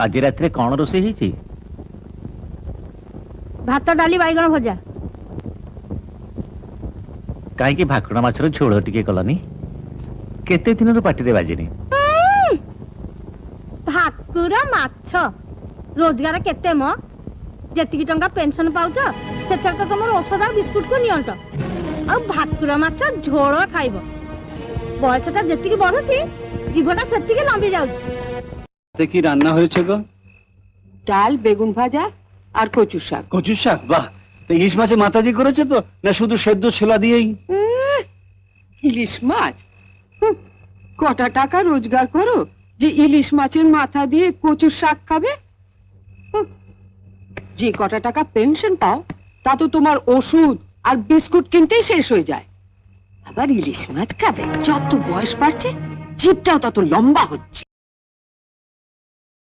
आज रात कौन रोषे भात डाली बैगण भजा कहीं भाकुड़ माछर झोल टिके कलनी केते दिन पार्टी बाजिनी भाकुर माछ रोजगार केते म जेतिकी टंका पेंशन पाउछ सेथर तो तुम औषध और बिस्कुट को नियंट आ भाकुर माछ झोल खाइब बयसटा जेतिकी बढ़ुथि जीवटा सेतिकी लंबी जाउछ देखी रान्ना হয়েছে গো ডাল বেগুন ভাজা আর কচু শাক। কচু শাক বাহ ইলিশ মাছে মাথা দিয়ে করেছে তো না শুধু সেদ্ধ ছোলা দিয়েই ইলিশ মাছ কটা টাকা রোজগার করো যে ইলিশ মাছের মাথা দিয়ে কচুর শাক খাবে যে কটা টাকা পেনশন পাও তা তো তোমার ওষুধ আর বিস্কুট কিনতেই শেষ হয়ে যায় আবার ইলিশ মাছ খাবে যত বয়স বাড়ছে জিভটাও তত লম্বা হচ্ছে